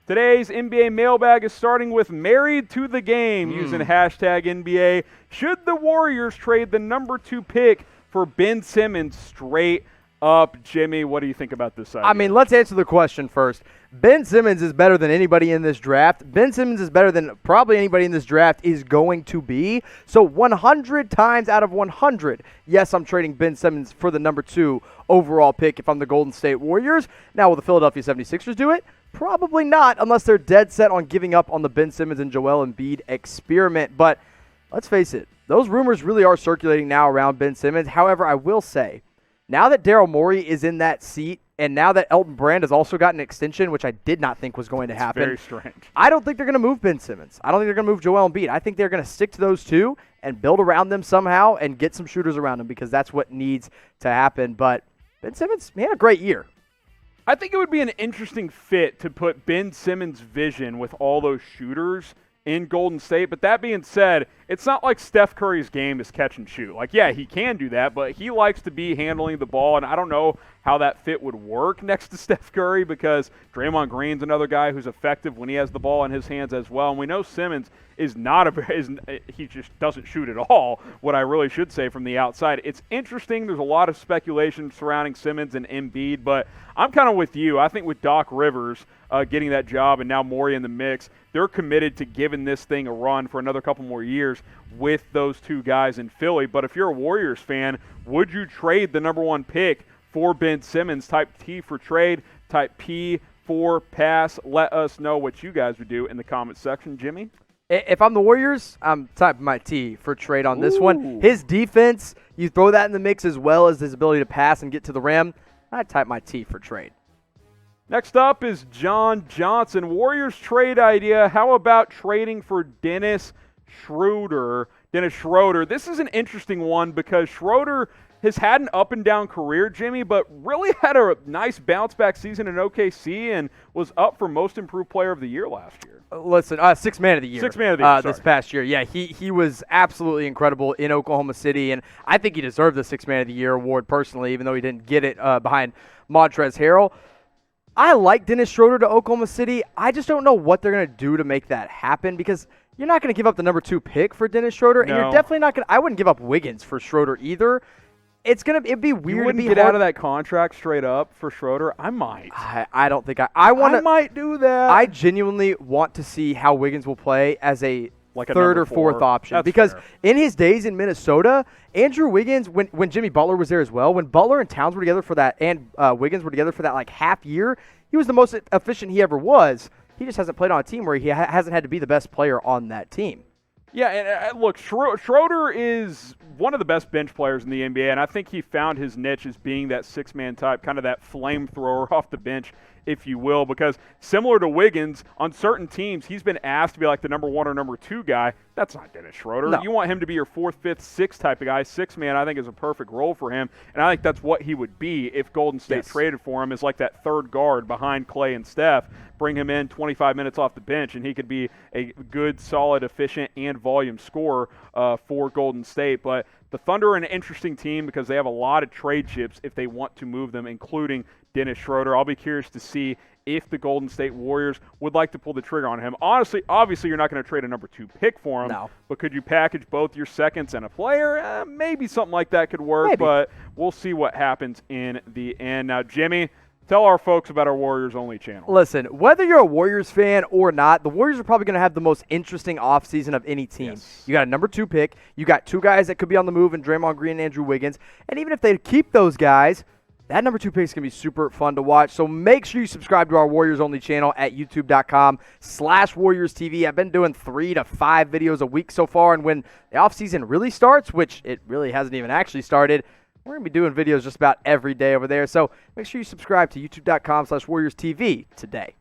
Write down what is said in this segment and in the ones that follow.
Today's NBA mailbag is starting with Married to the Game using hashtag NBA. Should the Warriors trade the number 2 pick for Ben Simmons straight up? Jimmy, what do you think about this idea? I mean, let's answer the question first. Ben Simmons is better than anybody in this draft. Ben Simmons is better than probably anybody in this draft is going to be. So 100 times out of 100, yes, I'm trading Ben Simmons for the number 2 overall pick if I'm the Golden State Warriors. Now, will the Philadelphia 76ers do it? Probably not, unless they're dead set on giving up on the Ben Simmons and Joel Embiid experiment. But let's face it, those rumors really are circulating now around Ben Simmons. However, I will say, now that Daryl Morey is in that seat, and now that Elton Brand has also gotten an extension, which I did not think was going to happen. Very strange. I don't think they're going to move Ben Simmons. I don't think they're going to move Joel Embiid. I think they're going to stick to those two and build around them somehow and get some shooters around them because that's what needs to happen. But Ben Simmons, he had a great year. I think it would be an interesting fit to put Ben Simmons' vision with all those shooters in Golden State. But that being said, it's not like Steph Curry's game is catch and shoot. Like, yeah, he can do that, but he likes to be handling the ball, and I don't know how that fit would work next to Steph Curry because Draymond Green's another guy who's effective when he has the ball in his hands as well. And we know Simmons is not he just doesn't shoot at all, what I really should say from the outside. It's interesting. There's a lot of speculation surrounding Simmons and Embiid, but I'm kind of with you. I think with Doc Rivers getting that job and now Morey in the mix, they're committed to giving this thing a run for another couple more years with those two guys in Philly. But if you're a Warriors fan, would you trade the number 1 pick for Ben Simmons? Type T for trade, type P for pass. Let us know what you guys would do in the comment section. Jimmy? If I'm the Warriors, I'm typing my T for trade on this one. His defense, you throw that in the mix as well as his ability to pass and get to the rim, I type my T for trade. Next up is John Johnson. Warriors trade idea. How about trading for Dennis Schroder? This is an interesting one because Schroder has had an up-and-down career, Jimmy, but really had a nice bounce-back season in OKC and was up for Most Improved Player of the Year last year. Listen, Sixth Man of the Year. Sixth Man of the Year, this past year. Yeah, he was absolutely incredible in Oklahoma City, and I think he deserved the Sixth Man of the Year award personally, even though he didn't get it behind Montrezl Harrell. I like Dennis Schroder to Oklahoma City. I just don't know what they're going to do to make that happen because you're not going to give up the number 2 pick for Dennis Schroder, and you're definitely not going to – I wouldn't give up Wiggins for Schroder either. It'd be weird. You wouldn't to get out of that contract straight up for Schroder? I might. I don't think I want to. I might do that. I genuinely want to see how Wiggins will play as a third or fourth option. That's because fair. In his days in Minnesota, Andrew Wiggins, when Jimmy Butler was there as well, when Butler and Towns were together for that, and Wiggins were together for that like half year, he was the most efficient he ever was. He just hasn't played on a team where he hasn't had to be the best player on that team. Yeah, and look, Schroeder is one of the best bench players in the NBA, and I think he found his niche as being that six-man type, kind of that flamethrower off the bench, if you will, because similar to Wiggins, on certain teams, he's been asked to be like the number 1 or number 2 guy. That's not Dennis Schroeder. No. You want him to be your 4th, 5th, 6th type of guy. Six-man, I think, is a perfect role for him, and I think that's what he would be if Golden State traded for him, is like that third guard behind Clay and Steph. Bring him in 25 minutes off the bench, and he could be a good, solid, efficient, and volume scorer for Golden State. But the Thunder are an interesting team because they have a lot of trade chips if they want to move them, including Dennis Schroeder. I'll be curious to see if the Golden State Warriors would like to pull the trigger on him. Honestly, obviously, you're not going to trade a number 2 pick for him. No. But could you package both your seconds and a player? Maybe something like that could work, Maybe. But we'll see what happens in the end. Now, Jimmy, tell our folks about our Warriors-only channel. Listen, whether you're a Warriors fan or not, the Warriors are probably going to have the most interesting offseason of any team. Yes. You got a number 2 pick. You got 2 guys that could be on the move in Draymond Green and Andrew Wiggins. And even if they keep those guys, that number 2 pick is going to be super fun to watch. So make sure you subscribe to our Warriors-only channel at youtube.com/WarriorsTV. I've been doing 3 to 5 videos a week so far. And when the offseason really starts, which it really hasn't even actually started, we're going to be doing videos just about every day over there. So make sure you subscribe to youtube.com/WarriorsTV today.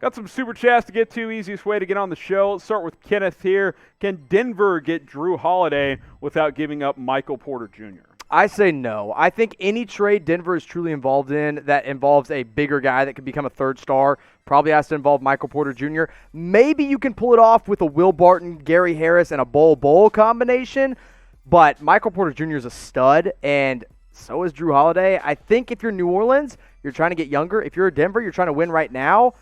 Got some super chats to get to. Easiest way to get on the show. Let's start with Kenneth here. Can Denver get Jrue Holiday without giving up Michael Porter Jr.? I say no. I think any trade Denver is truly involved in that involves a bigger guy that could become a third star probably has to involve Michael Porter Jr. Maybe you can pull it off with a Will Barton, Gary Harris, and a Bol combination, but Michael Porter Jr. is a stud, and so is Jrue Holiday. I think if you're New Orleans, you're trying to get younger. If you're Denver, you're trying to win right now.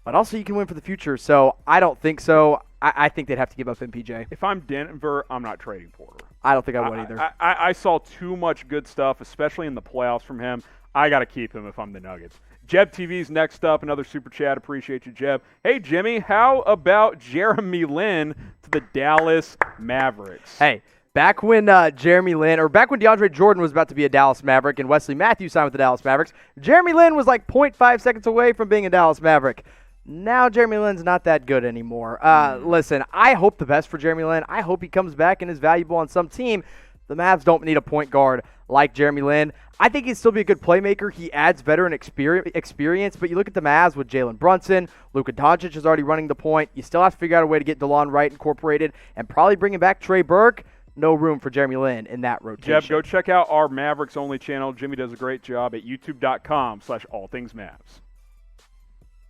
but also you can win for the future. So I don't think so. I think they'd have to give up MPJ. If I'm Denver, I'm not trading Porter. I don't think I would either. I saw too much good stuff, especially in the playoffs from him. I got to keep him if I'm the Nuggets. Jeb TV's next up, another super chat. Appreciate you, Jeb. Hey, Jimmy, how about Jeremy Lin to the Dallas Mavericks? Hey, back when Jeremy Lin, or back when DeAndre Jordan was about to be a Dallas Maverick and Wesley Matthews signed with the Dallas Mavericks, Jeremy Lin was like 0.5 seconds away from being a Dallas Maverick. Now Jeremy Lin's not that good anymore. Listen, I hope the best for Jeremy Lin. I hope he comes back and is valuable on some team. The Mavs don't need a point guard like Jeremy Lin. I think he'd still be a good playmaker. He adds veteran experience, but you look at the Mavs with Jalen Brunson, Luka Doncic is already running the point. You still have to figure out a way to get DeLon Wright incorporated and probably bringing back Trey Burke. No room for Jeremy Lin in that rotation. Jeb, go check out our Mavericks-only channel. Jimmy does a great job at youtube.com/allthingsmavs.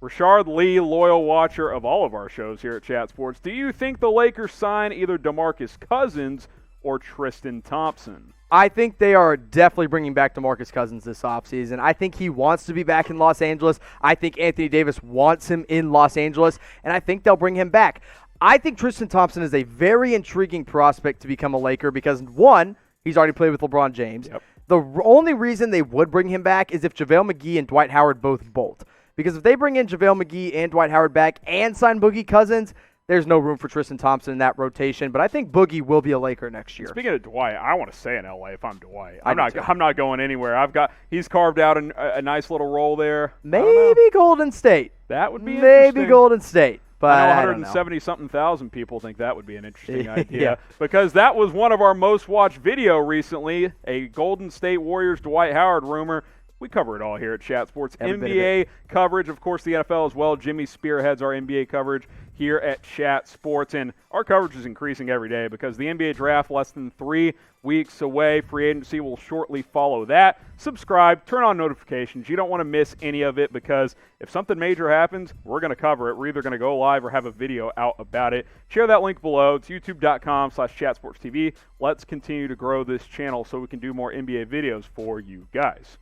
Rashard Lee, loyal watcher of all of our shows here at Chat Sports. Do you think the Lakers sign either DeMarcus Cousins or Tristan Thompson? I think they are definitely bringing back DeMarcus Cousins this offseason. I think he wants to be back in Los Angeles. I think Anthony Davis wants him in Los Angeles, and I think they'll bring him back. I think Tristan Thompson is a very intriguing prospect to become a Laker because, one, he's already played with LeBron James. Yep. The only reason they would bring him back is if JaVale McGee and Dwight Howard both bolt. Because if they bring in JaVale McGee and Dwight Howard back and sign Boogie Cousins, there's no room for Tristan Thompson in that rotation. But I think Boogie will be a Laker next year. Speaking of Dwight, I want to stay in LA if I'm Dwight. I'm not going anywhere. He's carved out a nice little role there. Maybe Golden State. That would be maybe Golden State. But I know 170-something thousand people think that would be an interesting idea because that was one of our most watched video recently, a Golden State Warriors Dwight Howard rumor. We cover it all here at Chat Sports. NBA coverage, of course, the NFL as well. Jimmy spearheads our NBA coverage here at Chat Sports, and our coverage is increasing every day because the NBA draft less than 3 weeks away. Free agency will shortly follow that. Subscribe, turn on notifications. You don't want to miss any of it because if something major happens, we're going to cover it. We're either going to go live or have a video out about it. Share that link below. It's youtube.com/chatsportstv. Let's continue to grow this channel so we can do more NBA videos for you guys.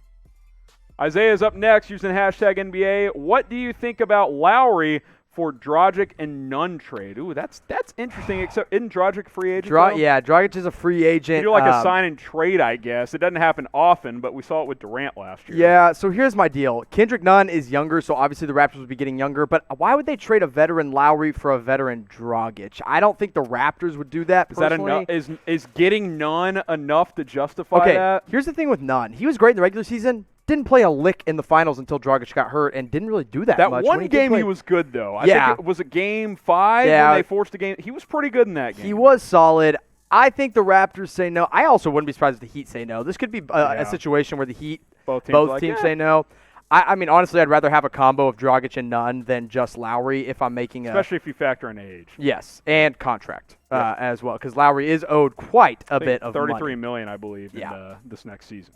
Isaiah's up next using hashtag NBA. What do you think about Lowry for Dragic and Nunn trade? Ooh, that's interesting. Except isn't Dragic a free agent? Yeah, Dragic is a free agent. You do like a sign and trade, I guess. It doesn't happen often, but we saw it with Durant last year. Yeah, so here's my deal. Kendrick Nunn is younger, so obviously the Raptors would be getting younger, but why would they trade a veteran Lowry for a veteran Dragic? I don't think the Raptors would do that personally. Is that enough? Is getting Nunn enough to justify that? Here's the thing with Nunn. He was great in the regular season. Didn't play a lick in the finals until Dragic got hurt and didn't really do that much. That one game he was good, though. I think it was a game 5 when they forced a game. He was pretty good in that game. He was solid. I think the Raptors say no. I also wouldn't be surprised if the Heat say no. This could be a situation where the Heat, both teams say no. I mean, honestly, I'd rather have a combo of Dragic and Nunn than just Lowry if I'm making Especially if you factor in age. Yes, and contract as well, because Lowry is owed quite a bit of money. $33 million, I believe, in this next season.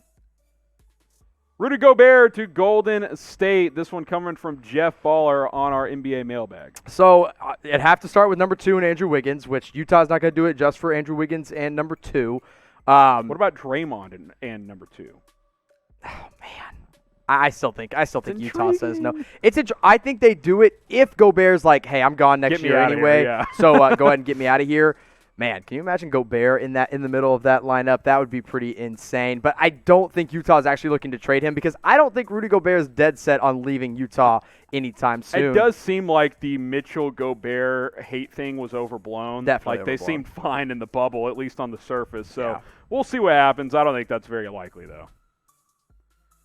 Rudy Gobert to Golden State. This one coming from Jeff Baller on our NBA mailbag. So it'd have to start with number 2 and Andrew Wiggins, which Utah's not going to do it just for Andrew Wiggins and number 2. What about Draymond and number 2? Oh man, I still think Utah says no. I think they do it if Gobert's like, hey, I'm gone next year anyway. So go ahead and get me out of here. Man, can you imagine Gobert in the middle of that lineup? That would be pretty insane. But I don't think Utah is actually looking to trade him because I don't think Rudy Gobert is dead set on leaving Utah anytime soon. It does seem like the Mitchell-Gobert hate thing was overblown. Definitely They seemed fine in the bubble, at least on the surface. So we'll see what happens. I don't think that's very likely, though.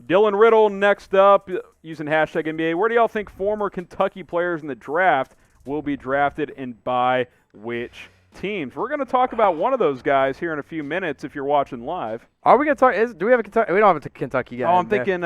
Dylan Riddle next up using hashtag NBA. Where do y'all think former Kentucky players in the draft will be drafted and by which teams? We're going to talk about one of those guys here in a few minutes if you're watching live. Are we going to talk? Do we have a Kentucky? We don't have a Kentucky guy. Oh, I'm thinking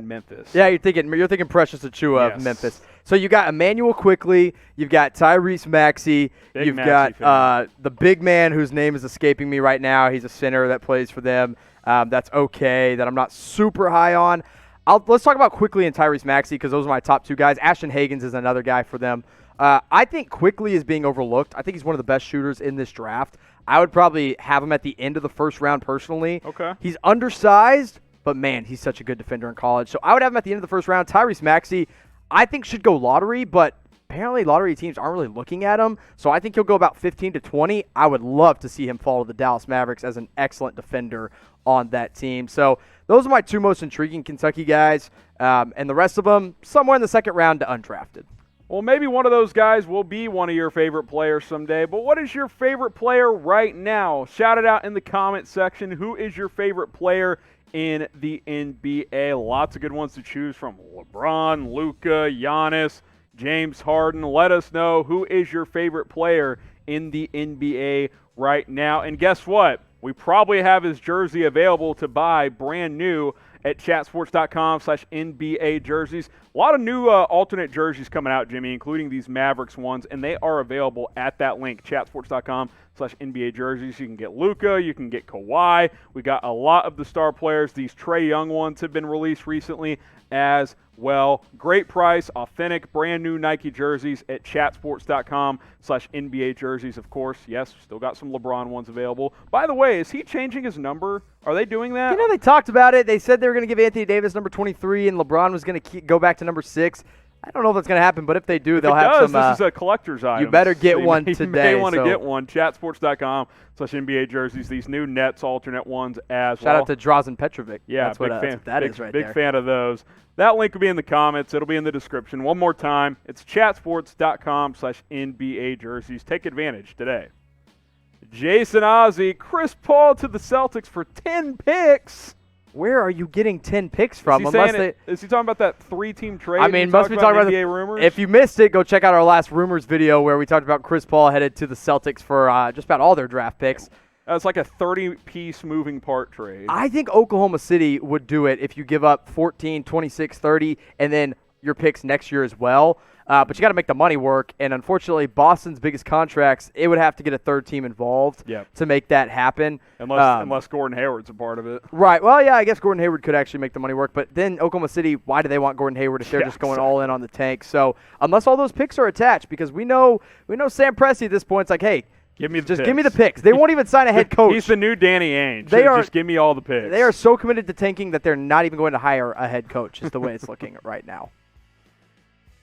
Memphis. Yeah, you're thinking Precious Achiuwa of Memphis. So you got Emmanuel Quickley, you've got Tyrese Maxey, you've got the big man whose name is escaping me right now. He's a center that plays for them. That's okay. That I'm not super high on. Let's talk about Quickley and Tyrese Maxey because those are my top 2 guys. Ashton Hagans is another guy for them. I think Quickley is being overlooked. I think he's one of the best shooters in this draft. I would probably have him at the end of the first round personally. Okay. He's undersized, but man, he's such a good defender in college. So I would have him at the end of the first round. Tyrese Maxey, I think should go lottery, but apparently lottery teams aren't really looking at him. So I think he'll go about 15 to 20. I would love to see him fall to the Dallas Mavericks as an excellent defender on that team. So those are my two most intriguing Kentucky guys. And the rest of them, somewhere in the second round to undrafted. Well, maybe one of those guys will be one of your favorite players someday, but what is your favorite player right now? Shout it out in the comment section. Who is your favorite player in the NBA? Lots of good ones to choose from. LeBron, Luka, Giannis, James Harden. Let us know who is your favorite player in the NBA right now. And guess what? We probably have his jersey available to buy brand new at chatsports.com/NBA jerseys. A lot of new alternate jerseys coming out, Jimmy, including these Mavericks ones, and they are available at that link, chatsports.com/NBA jerseys. You can get Luka, you can get Kawhi. We got a lot of the star players. These Trae Young ones have been released recently as well. Great price, authentic, brand new Nike jerseys at chatsports.com/NBA jerseys. Of course, yes, still got some LeBron ones available. By the way, is he changing his number? Are they doing that? You know, they talked about it. They said they were going to give Anthony Davis number 23 and LeBron was going to go back to number 6. I don't know if that's going to happen, but if they do, they'll have some. This is a collector's item. You better get one today. You may want to get one. Chatsports.com/NBA jerseys. These new Nets alternate ones as well. Shout out to Drazen Petrovic. Yeah, that's what that is right there. Big fan of those. That link will be in the comments. It'll be in the description. One more time, it's chatsports.com/NBA jerseys. Take advantage today. Jason Ozzie, Chris Paul to the Celtics for 10 picks. Where are you getting 10 picks from? Is he talking about that 3-team trade? I mean, must be talking about NBA rumors? If you missed it, go check out our last rumors video where we talked about Chris Paul headed to the Celtics for just about all their draft picks. It's like a 30-piece moving part trade. I think Oklahoma City would do it if you give up 14, 26, 30, and then your picks next year as well. But you got to make the money work, and unfortunately, Boston's biggest contracts, it would have to get a third team involved to make that happen. Unless Gordon Hayward's a part of it. Right. Well, yeah, I guess Gordon Hayward could actually make the money work, but then Oklahoma City, why do they want Gordon Hayward if they're just going all in on the tank? So unless all those picks are attached, because we know Sam Presti at this point, it's like, hey, give me the picks. They won't even sign a head coach. He's the new Danny Ainge. Just give me all the picks. They are so committed to tanking that they're not even going to hire a head coach is the way it's looking right now.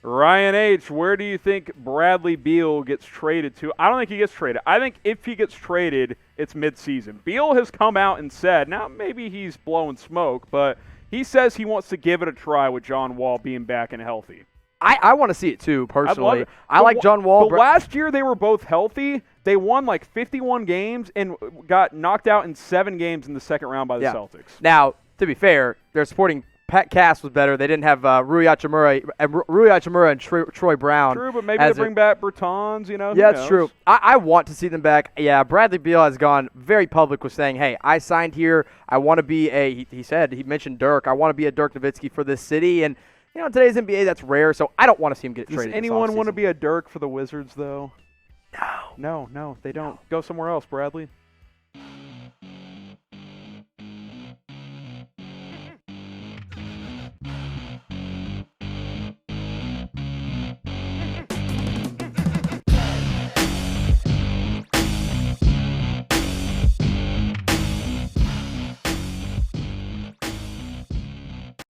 Ryan H., where do you think Bradley Beal gets traded to? I don't think he gets traded. I think if he gets traded, it's midseason. Beal has come out and said, now maybe he's blowing smoke, but he says he wants to give it a try with John Wall being back and healthy. I want to see it too, personally. I like John Wall. But last year they were both healthy. They won like 51 games and got knocked out in 7 games in the second round by the Celtics. Now, to be fair, their supporting cast was better. They didn't have Rui Hachimura and Troy Brown. True, but maybe they bring back Bertans, you know. Yeah, that's true. I want to see them back. Yeah, Bradley Beal has gone very public with saying, hey, I signed here. I want to be he mentioned Dirk. I want to be a Dirk Nowitzki for this city. And, you know, in today's NBA, that's rare, so I don't want to see him get traded. Does anyone want to be a Dirk for the Wizards, though? No, they don't. Go somewhere else, Bradley.